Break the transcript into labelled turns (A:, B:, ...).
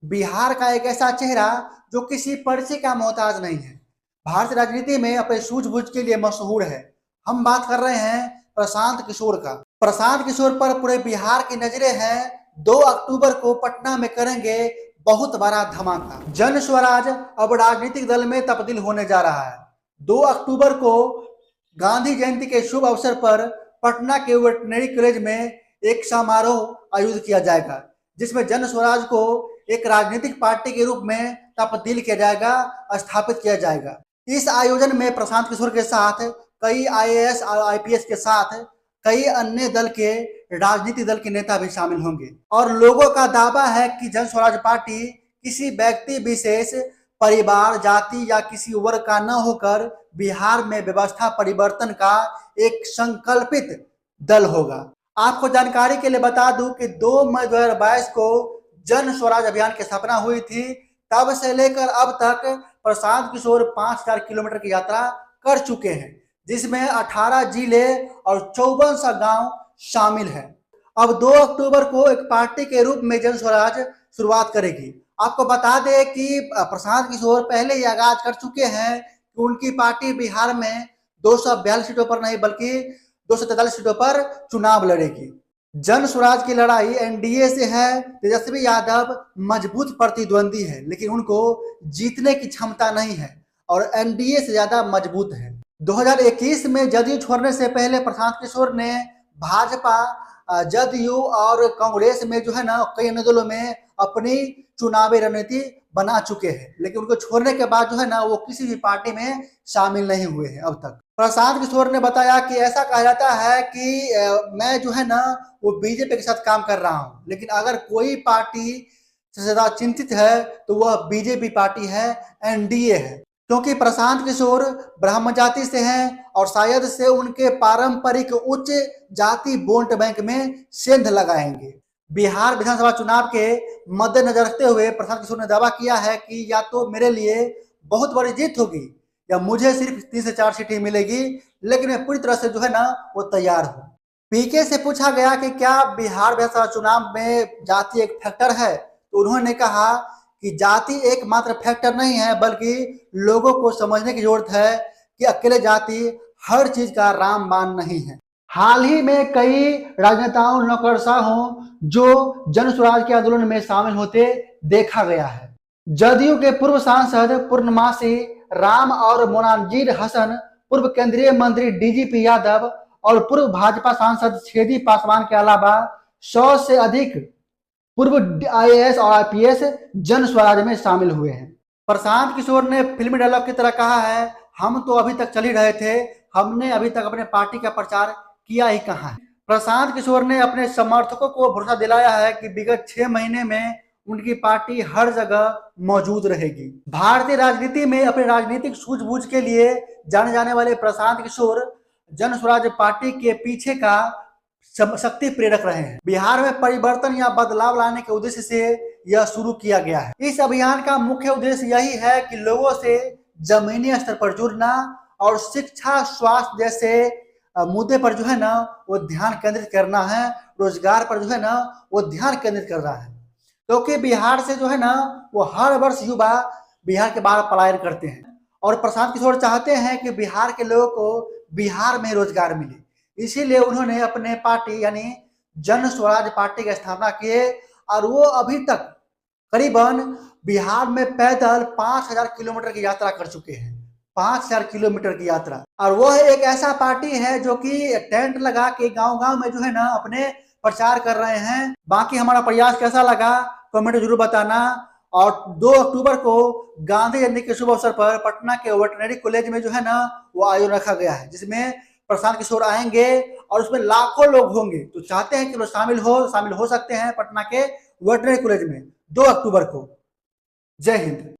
A: बिहार का एक ऐसा चेहरा जो किसी परिचय का मोहताज नहीं है। भारतीय राजनीति में अपने सूझबूझ के लिए मशहूर है। हम बात कर रहे हैं प्रशांत किशोर का। प्रशांत किशोर पर पूरे बिहार की नजरें हैं। 2 अक्टूबर को पटना में करेंगे बहुत बड़ा धमाका। जन स्वराज अब राजनीतिक दल में तब्दील होने जा रहा है। 2 अक्टूबर को गांधी जयंती के शुभ अवसर पर पटना के वेटनरी कॉलेज में एक समारोह आयोजित किया जाएगा, जिसमें जन स्वराज को एक राजनीतिक पार्टी के रूप में तब्दील किया जाएगा, स्थापित किया जाएगा। इस आयोजन में प्रशांत किशोर के साथ कई आईएएस और आईपीएस के साथ कई अन्य दल के राजनीतिक दल के नेता भी शामिल होंगे। और लोगों का दावा है कि जन स्वराज पार्टी किसी व्यक्ति विशेष, परिवार, जाति या किसी वर्ग का न होकर बिहार में व्यवस्था परिवर्तन का एक संकल्पित दल होगा। आपको जानकारी के लिए बता दूं कि 2 मई 2022 को जन स्वराज अभियान की स्थापना हुई थी। तब से लेकर अब तक प्रशांत किशोर 5000 किलोमीटर की यात्रा कर चुके हैं, जिसमें 18 जिले और 54 गांव शामिल हैं। अब 2 अक्टूबर को एक पार्टी के रूप में जन स्वराज शुरुआत करेगी। आपको बता दें कि प्रशांत किशोर पहले ही आगाज कर चुके हैं कि उनकी पार्टी बिहार में 242 सीटों पर नहीं बल्कि 243 सीटों पर चुनाव लड़ेगी। जन स्वराज की लड़ाई एनडीए से है। तेजस्वी यादव मजबूत प्रतिद्वंदी है, लेकिन उनको जीतने की क्षमता नहीं है और एनडीए से ज्यादा मजबूत है। 2021 में जदयू छोड़ने से पहले प्रशांत किशोर ने भाजपा, जदयू और कांग्रेस में जो है ना कई अन्य दलों में अपनी चुनावी रणनीति बना चुके हैं, लेकिन उनको छोड़ने के बाद जो है ना वो किसी भी पार्टी में शामिल नहीं हुए हैं अब तक। प्रशांत किशोर ने बताया कि ऐसा कहा जाता है कि मैं जो है ना वो बीजेपी के साथ काम कर रहा हूं, लेकिन अगर कोई पार्टी से ज्यादा चिंतित है तो वह बीजेपी पार्टी है, एनडीए है। क्योंकि प्रशांत किशोर ब्राह्मण जाति से हैं और शायद से उनके पारंपरिक उच्च जाति वोट बैंक में सेंध लगाएंगे। बिहार विधानसभा चुनाव के मद्देनजर रखते हुए प्रशांत किशोर ने दावा किया है कि या तो मेरे लिए बहुत बड़ी जीत होगी या मुझे सिर्फ 3 से 4 सीटें मिलेगी, लेकिन मैं पूरी तरह से जो है ना वो तैयार हूँ। पीके से पूछा गया कि क्या बिहार विधानसभा चुनाव में जाति एक फैक्टर है, तो उन्होंने कहा कि जाति एकमात्र फैक्टर नहीं है, बल्कि लोगों को समझने की जरूरत है कि अकेले जाति हर चीज का रामबाण नहीं है। हाल ही में कई राजनेताओं, नौकरशाहों जो जन स्वराज के आंदोलन में शामिल होते देखा गया है। जदयू के पूर्व सांसद पूर्णमासी राम और मोनाजिर हसन, पूर्व केंद्रीय मंत्री डीजीपी यादव और पूर्व भाजपा सांसद छेदी पासवान के अलावा 100 से अधिक पूर्व आईएएस और आईपीएस जन स्वराज में शामिल हुए हैं। प्रशांत किशोर ने फिल्मी डायलॉग की तरह कहा है, हम तो अभी तक चल ही रहे थे, हमने अभी तक अपने पार्टी का प्रचार किया ही कहाँ है। प्रशांत किशोर ने अपने समर्थकों को भरोसा दिलाया है कि विगत 6 महीने में उनकी पार्टी हर जगह मौजूद रहेगी। भारतीय राजनीति में अपने राजनीतिक सूझबूझ के लिए जाने जाने वाले प्रशांत किशोर जन स्वराज पार्टी के पीछे का शक्ति प्रेरक रहे हैं। बिहार में परिवर्तन या बदलाव लाने के उद्देश्य से यह शुरू किया गया है। इस अभियान का मुख्य उद्देश्य यही है कि लोगों से जमीनी स्तर पर जुड़ना और शिक्षा, स्वास्थ्य जैसे मुद्दे पर जो है ना वो ध्यान केंद्रित करना है। रोजगार पर जो है ना वो ध्यान केंद्रित कर रहा है, क्योंकि बिहार से जो है ना वो हर वर्ष युवा बिहार के बाहर पलायन करते हैं और प्रशांत किशोर चाहते हैं कि बिहार के लोगों को बिहार में रोजगार मिले। इसीलिए उन्होंने अपने पार्टी यानी जन स्वराज पार्टी की स्थापना किए और वो अभी तक करीबन बिहार में पैदल 5000 किलोमीटर की यात्रा कर चुके हैं। 5000 किलोमीटर की यात्रा। और वह एक ऐसा पार्टी है जो कि टेंट लगा के गांव-गांव में जो है ना अपने प्रचार कर रहे हैं। बाकी हमारा प्रयास कैसा लगा कमेंट जरूर बताना। और 2 अक्टूबर को गांधी जयंती के शुभ अवसर पर पटना के वेटनरी कॉलेज में जो है ना वो आयोजन रखा गया है, जिसमें प्रशांत किशोर आएंगे और उसमें लाखों लोग होंगे। तो चाहते हैं कि लोग शामिल हो सकते हैं पटना के वेटनरी कॉलेज में 2 अक्टूबर को। जय हिंद।